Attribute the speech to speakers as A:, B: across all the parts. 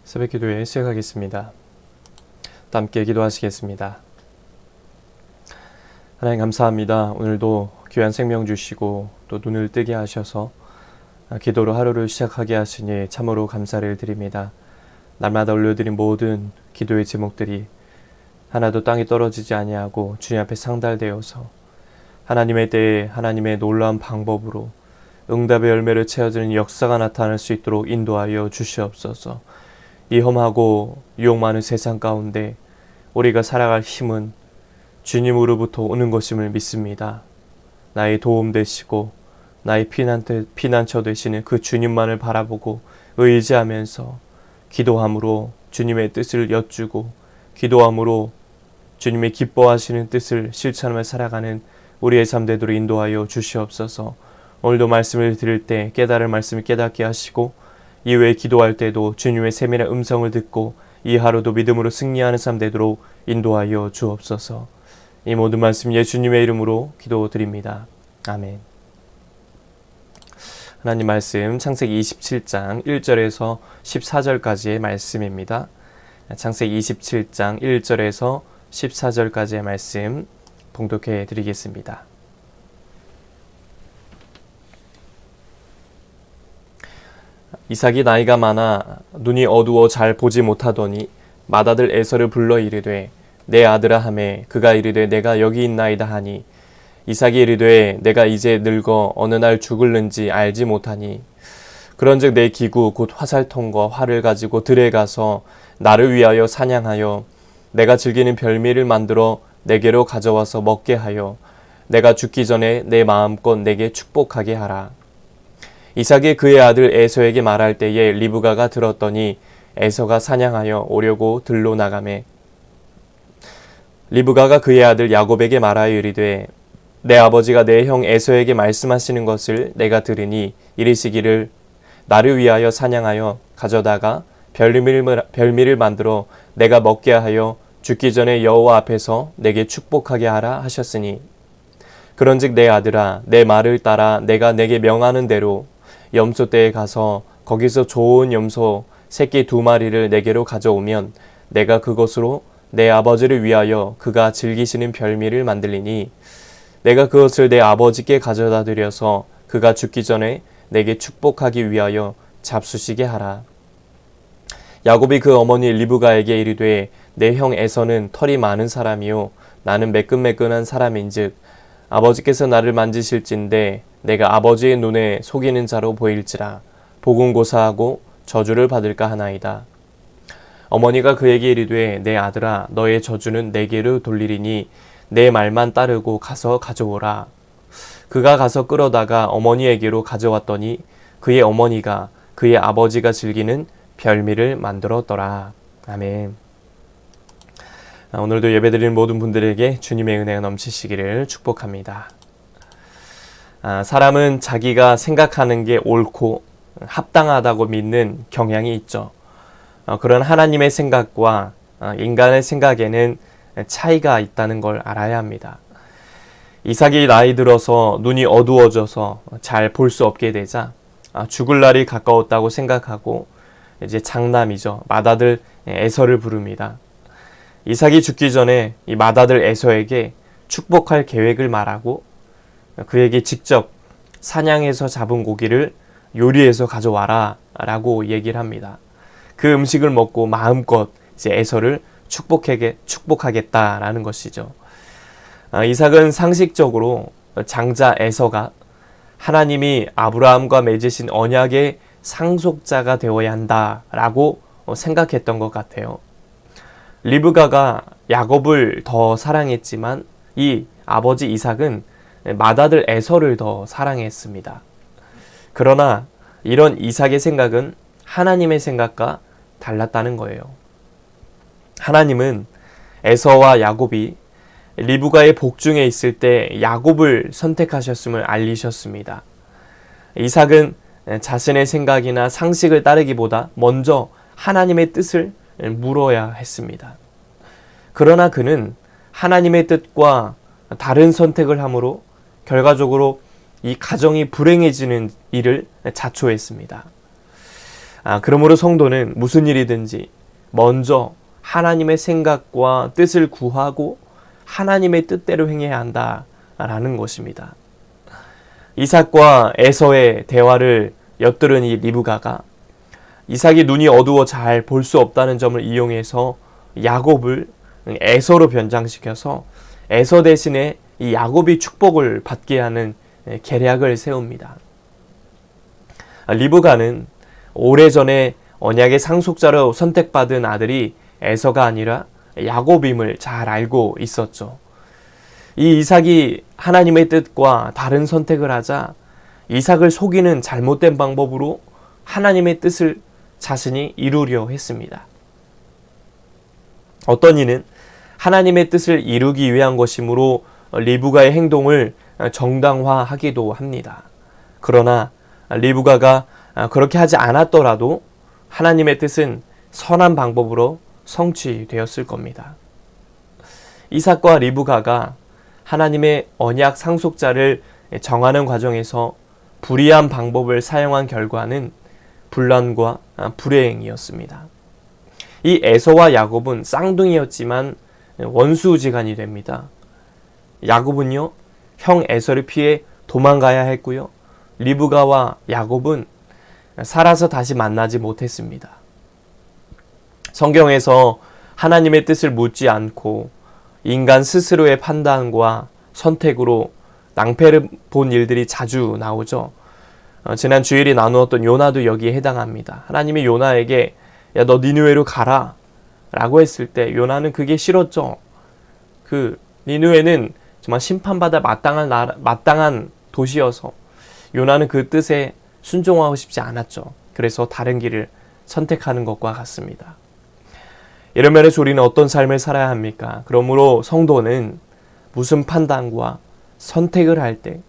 A: 새벽기도에 시작하겠습니다. 함께 기도하시겠습니다. 하나님 감사합니다. 오늘도 귀한 생명 주시고 또 눈을 뜨게 하셔서 기도로 하루를 시작하게 하시니 참으로 감사를 드립니다. 날마다 올려드린 모든 기도의 제목들이 하나도 땅에 떨어지지 아니하고 주님 앞에 상달되어서 하나님의 때에 하나님의 놀라운 방법으로 응답의 열매를 채워주는 역사가 나타날 수 있도록 인도하여 주시옵소서. 이 험하고 유혹 많은 세상 가운데 우리가 살아갈 힘은 주님으로부터 오는 것임을 믿습니다. 나의 도움 되시고 나의 피난처 되시는 그 주님만을 바라보고 의지하면서 기도함으로 주님의 뜻을 여쭈고 기도함으로 주님의 기뻐하시는 뜻을 실천하며 살아가는 우리의 삶 되도록 인도하여 주시옵소서. 오늘도 말씀을 드릴 때 깨달을 말씀을 깨닫게 하시고 이외에 기도할 때도 주님의 세밀한 음성을 듣고 이 하루도 믿음으로 승리하는 삶 되도록 인도하여 주옵소서. 이 모든 말씀 예수님의 이름으로 기도드립니다. 아멘. 하나님 말씀 창세기 27장 1절에서 14절까지의 말씀입니다. 창세기 27장 1절에서 14절까지의 말씀 봉독해 드리겠습니다. 이삭이 나이가 많아 눈이 어두워 잘 보지 못하더니 맏아들 에서를 불러 이르되 내 아들아 하매 그가 이르되 내가 여기 있나이다 하니 이삭이 이르되 내가 이제 늙어 어느 날 죽을는지 알지 못하니 그런즉 내 기구 곧 화살통과 활을 가지고 들에 가서 나를 위하여 사냥하여 내가 즐기는 별미를 만들어 내게로 가져와서 먹게 하여 내가 죽기 전에 내 마음껏 내게 축복하게 하라. 이삭이 그의 아들 에서에게 말할 때에 리브가가 들었더니 에서가 사냥하여 오려고 들로 나가매 리브가가 그의 아들 야곱에게 말하여 이르되 내 아버지가 내 형 에서에게 말씀하시는 것을 내가 들으니 이르시기를 나를 위하여 사냥하여 가져다가 별미를 만들어 내가 먹게 하여 죽기 전에 여호와 앞에서 내게 축복하게 하라 하셨으니 그런즉 내 아들아 내 말을 따라 내가 내게 명하는 대로 염소떼에 가서 거기서 좋은 염소 새끼 2마리를 내게로 가져오면 내가 그것으로 내 아버지를 위하여 그가 즐기시는 별미를 만들리니 내가 그것을 내 아버지께 가져다 드려서 그가 죽기 전에 내게 축복하기 위하여 잡수시게 하라. 야곱이 그 어머니 리브가에게 이르되 내 형 에서는 털이 많은 사람이요 나는 매끈매끈한 사람인즉 아버지께서 나를 만지실진데 내가 아버지의 눈에 속이는 자로 보일지라 보금고사하고 저주를 받을까 하나이다. 어머니가 그에게 이르되 내 아들아 너의 저주는 내게로 돌리리니 내 말만 따르고 가서 가져오라. 그가 가서 끌어다가 어머니에게로 가져왔더니 그의 어머니가 그의 아버지가 즐기는 별미를 만들었더라. 아멘. 오늘도 예배드리는 모든 분들에게 주님의 은혜가 넘치시기를 축복합니다. 사람은 자기가 생각하는 게 옳고 합당하다고 믿는 경향이 있죠. 그런 하나님의 생각과 인간의 생각에는 차이가 있다는 걸 알아야 합니다. 이삭이 나이 들어서 눈이 어두워져서 잘 볼 수 없게 되자 죽을 날이 가까웠다고 생각하고 이제 장남이죠. 맏아들 에서를 부릅니다. 이삭이 죽기 전에 이 맏아들 에서에게 축복할 계획을 말하고 그에게 직접 사냥해서 잡은 고기를 요리해서 가져와라 라고 얘기를 합니다. 그 음식을 먹고 마음껏 이제 에서를 축복하겠다라는 것이죠. 이삭은 상식적으로 장자 에서가 하나님이 아브라함과 맺으신 언약의 상속자가 되어야 한다라고 생각했던 것 같아요. 리브가가 야곱을 더 사랑했지만 이 아버지 이삭은 맏아들 에서를 더 사랑했습니다. 그러나 이런 이삭의 생각은 하나님의 생각과 달랐다는 거예요. 하나님은 에서와 야곱이 리브가의 복중에 있을 때 야곱을 선택하셨음을 알리셨습니다. 이삭은 자신의 생각이나 상식을 따르기보다 먼저 하나님의 뜻을 물어야 했습니다. 그러나 그는 하나님의 뜻과 다른 선택을 함으로 결과적으로 이 가정이 불행해지는 일을 자초했습니다. 그러므로 성도는 무슨 일이든지 먼저 하나님의 생각과 뜻을 구하고 하나님의 뜻대로 행해야 한다라는 것입니다. 이삭과 에서의 대화를 엿들은 이 리브가가 이삭이 눈이 어두워 잘 볼 수 없다는 점을 이용해서 야곱을 에서로 변장시켜서 에서 대신에 이 야곱이 축복을 받게 하는 계략을 세웁니다. 리브가는 오래전에 언약의 상속자로 선택받은 아들이 에서가 아니라 야곱임을 잘 알고 있었죠. 이 이삭이 하나님의 뜻과 다른 선택을 하자 이삭을 속이는 잘못된 방법으로 하나님의 뜻을 자신이 이루려 했습니다. 어떤 이는 하나님의 뜻을 이루기 위한 것이므로 리브가의 행동을 정당화하기도 합니다. 그러나 리브가가 그렇게 하지 않았더라도 하나님의 뜻은 선한 방법으로 성취되었을 겁니다. 이삭과 리브가가 하나님의 언약 상속자를 정하는 과정에서 불의한 방법을 사용한 결과는 분란과 불행이었습니다. 이 에서와 야곱은 쌍둥이였지만 원수지간이 됩니다. 야곱은요, 형 에서를 피해 도망가야 했고요. 리브가와 야곱은 살아서 다시 만나지 못했습니다. 성경에서 하나님의 뜻을 묻지 않고 인간 스스로의 판단과 선택으로 낭패를 본 일들이 자주 나오죠. 지난 주일에 나누었던 요나도 여기에 해당합니다. 하나님이 요나에게 야, 너 니느웨로 가라 라고 했을 때 요나는 그게 싫었죠. 니느웨는 정말 심판받아 마땅한 도시여서 요나는 그 뜻에 순종하고 싶지 않았죠. 그래서 다른 길을 선택하는 것과 같습니다. 이런 면에서 우리는 어떤 삶을 살아야 합니까? 그러므로 성도는 무슨 판단과 선택을 할 때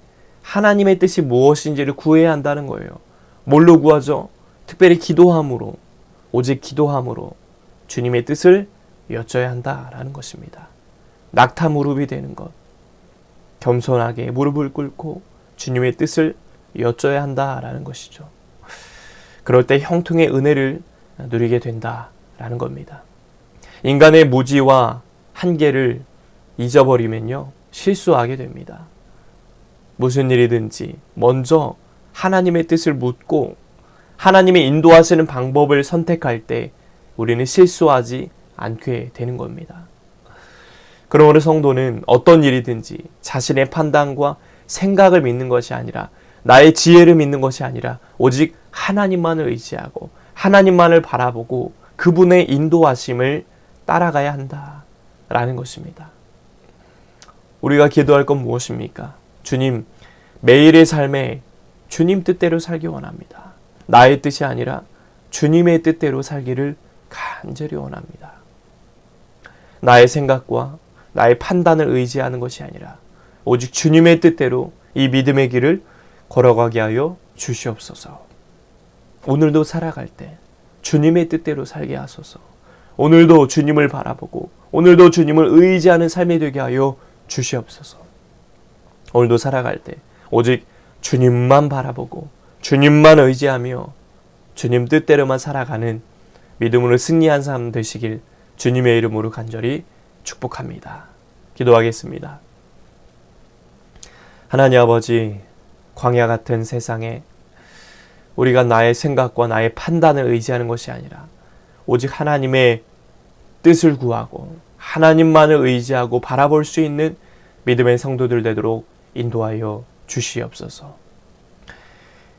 A: 하나님의 뜻이 무엇인지를 구해야 한다는 거예요. 뭘로 구하죠? 특별히 기도함으로, 오직 기도함으로 주님의 뜻을 여쭤야 한다라는 것입니다. 낙타 무릎이 되는 것, 겸손하게 무릎을 꿇고 주님의 뜻을 여쭤야 한다라는 것이죠. 그럴 때 형통의 은혜를 누리게 된다라는 겁니다. 인간의 무지와 한계를 잊어버리면요, 실수하게 됩니다. 무슨 일이든지 먼저 하나님의 뜻을 묻고 하나님의 인도하시는 방법을 선택할 때 우리는 실수하지 않게 되는 겁니다. 그러므로 성도는 어떤 일이든지 자신의 판단과 생각을 믿는 것이 아니라 나의 지혜를 믿는 것이 아니라 오직 하나님만을 의지하고 하나님만을 바라보고 그분의 인도하심을 따라가야 한다라는 것입니다. 우리가 기도할 건 무엇입니까? 주님, 매일의 삶에 주님 뜻대로 살기 원합니다. 나의 뜻이 아니라 주님의 뜻대로 살기를 간절히 원합니다. 나의 생각과 나의 판단을 의지하는 것이 아니라 오직 주님의 뜻대로 이 믿음의 길을 걸어가게 하여 주시옵소서. 오늘도 살아갈 때 주님의 뜻대로 살게 하소서. 오늘도 주님을 바라보고 오늘도 주님을 의지하는 삶이 되게 하여 주시옵소서. 오늘도 살아갈 때 오직 주님만 바라보고 주님만 의지하며 주님 뜻대로만 살아가는 믿음으로 승리한 삶 되시길 주님의 이름으로 간절히 축복합니다. 기도하겠습니다. 하나님 아버지, 광야 같은 세상에 우리가 나의 생각과 나의 판단을 의지하는 것이 아니라 오직 하나님의 뜻을 구하고 하나님만을 의지하고 바라볼 수 있는 믿음의 성도들 되도록 인도하여 주시옵소서.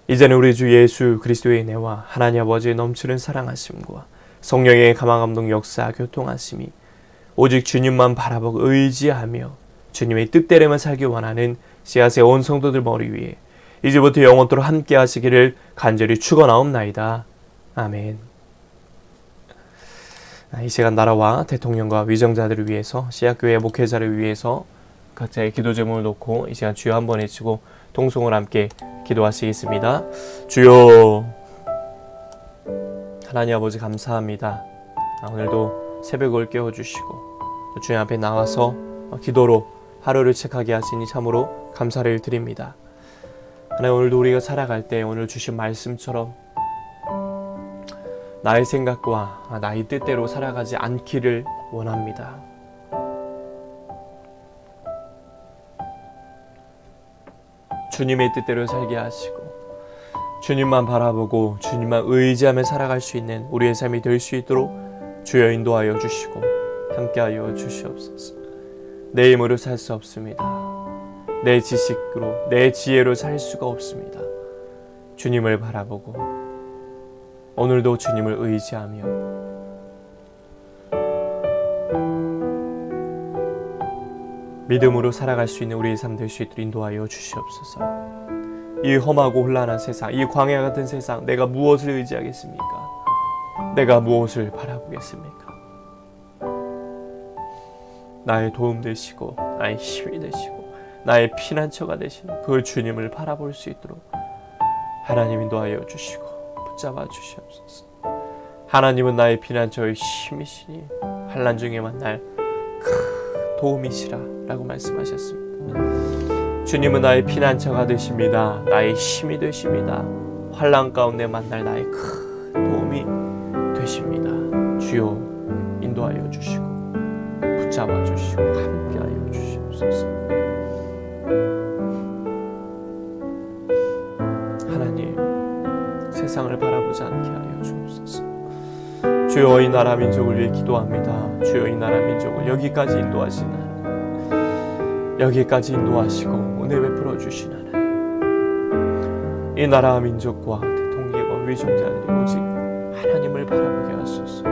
A: 이제는 우리 주 예수 그리스도의 은혜와 하나님 아버지의 넘치는 사랑하심과 성령의 감화감동 역사 교통하심이 오직 주님만 바라보고 의지하며 주님의 뜻대로만 살기 원하는 씨앗의 온 성도들 머리 위에 이제부터 영원토록 함께 하시기를 간절히 축원하옵나이다. 아멘. 이 시간 나라와 대통령과 위정자들을 위해서 씨앗교회 목회자를 위해서 각자의 기도 제목을 놓고 이 시간 주여 한번 외치고 통성을 함께 기도하시겠습니다. 주여, 하나님 아버지 감사합니다. 오늘도 새벽을 깨워주시고 주님 앞에 나와서 기도로 하루를 시작하게 하시니 참으로 감사를 드립니다. 하나님, 오늘도 우리가 살아갈 때 오늘 주신 말씀처럼 나의 생각과 나의 뜻대로 살아가지 않기를 원합니다. 주님의 뜻대로 살게 하시고 주님만 바라보고 주님만 의지하며 살아갈 수 있는 우리의 삶이 될 수 있도록 주여 인도하여 주시고 함께하여 주시옵소서. 내 힘으로 살 수 없습니다. 내 지식으로 내 지혜로 살 수가 없습니다. 주님을 바라보고 오늘도 주님을 의지하며 믿음으로 살아갈 수 있는 우리의 삶 될 수 있도록 인도하여 주시옵소서. 이 험하고 혼란한 세상, 이 광야 같은 세상, 내가 무엇을 의지하겠습니까? 내가 무엇을 바라보겠습니까? 나의 도움 되시고 나의 힘이 되시고 나의 피난처가 되시는 그 주님을 바라볼 수 있도록 하나님 인도하여 주시고 붙잡아 주시옵소서. 하나님은 나의 피난처의 힘이시니 환난 중에 만날 큰 도움이시라 라고 말씀하셨습니다. 주님은 나의 피난처가 되십니다. 나의 힘이 되십니다. 환난 가운데 만날 나의 큰 도움이 되십니다. 주여 인도하여 주시고 붙잡아 주시고 함께하여 주시옵소서. 하나님, 세상을 바라보지 않게 하여 주옵소서. 주여 이 나라 민족을 위해 기도합니다. 주여 이 나라 민족을 여기까지 인도하신 하나님, 여기까지 인도하시고 은혜 베풀어 주신 하나님, 이 나라 민족과 대통령과 위정자들이 오직 하나님을 바라보게 하소서.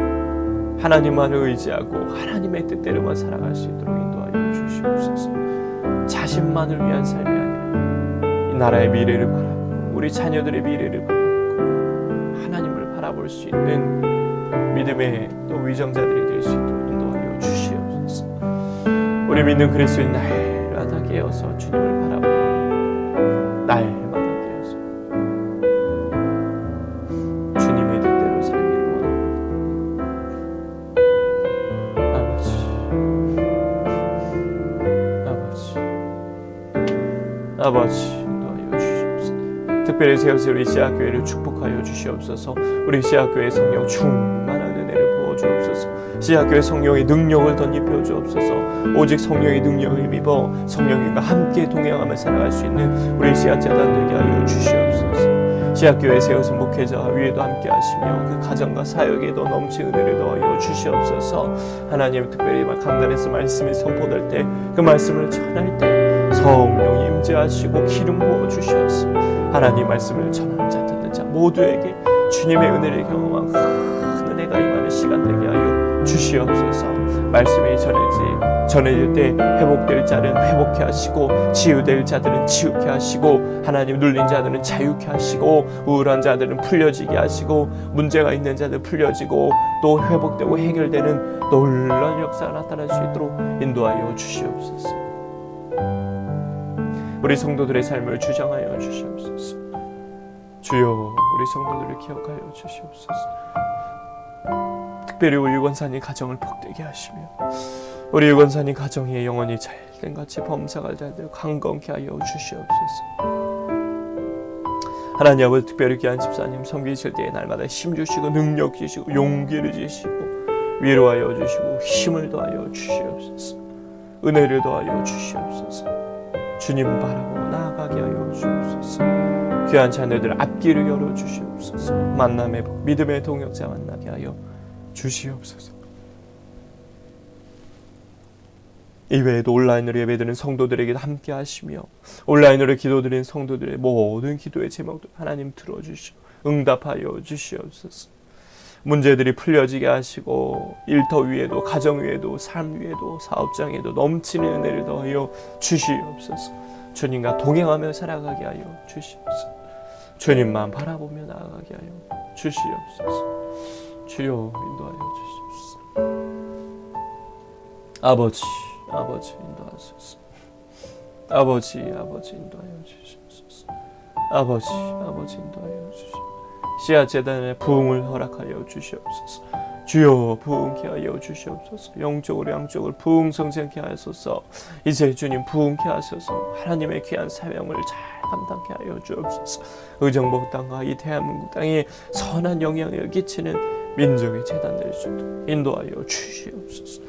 A: 하나님만을 의지하고 하나님의 뜻대로만 살아갈 수 있도록 인도하여 주시옵소서. 자신만을 위한 삶이 아니라 이 나라의 미래를 바라보고 우리 자녀들의 미래를 바라보고 하나님을 바라볼 수 있는 믿음의 또 위정자들이 될 수 있도록 인도하여 주시옵소서. 우리 믿는 그리스도인 날마다 깨어서 주님을 바라보고 날마다 깨어서 주님의 뜻대로 살기를 원합니다. 아버지 인도하여 주시옵소서. 특별히 세우실 우리 씨앗교회를 축복하여 주시옵소서. 우리 씨앗교회 성령 충만한 은혜를 부어 주옵소서. 씨앗교회 성령의 능력을 덧입혀 주옵소서. 오직 성령의 능력을 힘입어 성령님과 함께 동행하며 살아갈 수 있는 우리 씨앗재단 되게 하여 주시옵소서. 씨앗교회 세우신 목회자와 위에도 함께 하시며 그 가정과 사역에도 넘치는 은혜를 더하여 주시옵소서. 하나님, 특별히 강단에서 말씀이 선포될 때 그 말씀을 전할 때 성령이 임재하시고 기름 부어 주시옵소서. 하나님 말씀을 전하는 자 듣는 자 모두에게 주님의 은혜를 경험한 큰 은혜가 임하는 시간 되게 하여 주시옵소서. 말씀이 전해질 때 회복될 자는 회복케 하시고 치유될 자들은 치유케 하시고 하나님 눌린 자들은 자유케 하시고 우울한 자들은 풀려지게 하시고 문제가 있는 자들 풀려지고 또 회복되고 해결되는 놀라운 역사가 나타날 수 있도록 인도하여 주시옵소서. 우리 성도들의 삶을 주장하여 주시옵소서. 주여 우리 성도들을 기억하여 주시옵소서. 특별히 우리 유건사님 가정을 복되게 하시며 우리 유건사님 가정이 영원히 잘된 같이 범사가 잘되고 강건케 하여 주시옵소서. 하나님 아버지, 특별히 귀한 집사님 섬기실 때에 날마다 힘 주시고 능력 주시고 용기를 주시고 위로하여 주시고 힘을 더하여 주시옵소서. 은혜를 더하여 주시옵소서. 주님 바라보고 나아가게 하여 주옵소서. 귀한 자녀들 앞길을 열어 주시옵소서. 만남의 복, 믿음의 동역자 만나게 하여 주시옵소서. 이외에도 온라인으로 예배드리는 성도들에게도 함께 하시며 온라인으로 기도드리는 성도들의 모든 기도의 제목들 하나님 들어주시고 응답하여 주시옵소서. 문제들이 풀려지게 하시고 일터 위에도 가정 위에도 삶 위에도 사업장에도 넘치는 은혜를 더하여 주시옵소서. 주님과 동행하며 살아가게 하여 주시옵소서. 주님만 바라보며 나아가게 하여 주시옵소서. 주여 인도하여 주시옵소서. 아버지 인도하소서. 아버지 인도하여 주시옵소서. 아버지 인도하여 주시옵소서. 씨앗재단의 부흥을 허락하여 주시옵소서. 주여 부흥케 하여 주시옵소서. 영적으로 양적으로 부흥성생케 하소서. 이제 주님 부흥케 하소서. 하나님의 귀한 사명을 잘 감당케 하여 주옵소서. 의정복 땅과 이 대한민국 땅에 선한 영향을 끼치는 민족의 재단될 수 있도록 인도하여 주시옵소서.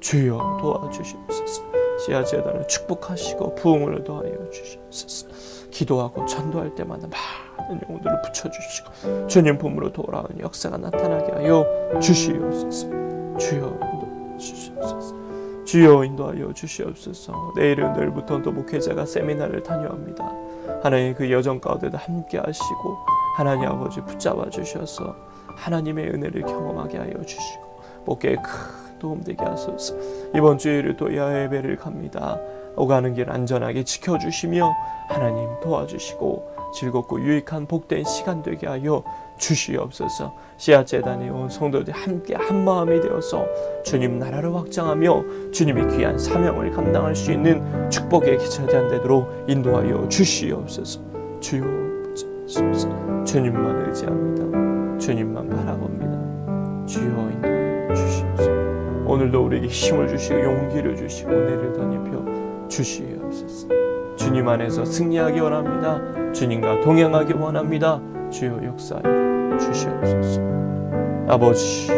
A: 주여 도와주시옵소서. 씨앗 재단을 축복하시고 부흥을 도하여 주시옵소서. 기도하고 전도할 때마다 많은 영혼들을 붙여주시고 주님 품으로 돌아오는 역사가 나타나게 하여 주시옵소서. 주여 인도하여 주시옵소서. 주여 인도하여 주시옵소서. 내일부터 또 목회자가 세미나를 다녀옵니다. 하나님 그 여정 가운데도 함께 하시고 하나님 아버지 붙잡아 주셔서 하나님의 은혜를 경험하게 하여 주시고 목회에 큰 도움되게 하소서. 이번 주일을 또 야외배를 갑니다. 오가는 길 안전하게 지켜주시며 하나님 도와주시고 즐겁고 유익한 복된 시간 되게 하여 주시옵소서. 씨앗재단에 온 성도들이 함께 한마음이 되어서 주님 나라를 확장하며 주님의 귀한 사명을 감당할 수 있는 축복의 기초자가 되도록 인도하여 주시옵소서. 주여 주시옵소서. 주님만 의지합니다. 주님만 바라봅니다. 주여 인도하여 주시옵소서. 오늘도 우리에게 힘을 주시고 용기를 주시고 은혜를 더입혀 주시옵소서. 주님 안에서 승리하기 원합니다. 주님과 동행하기 원합니다. 주여 역사하여 주시옵소서. 아버지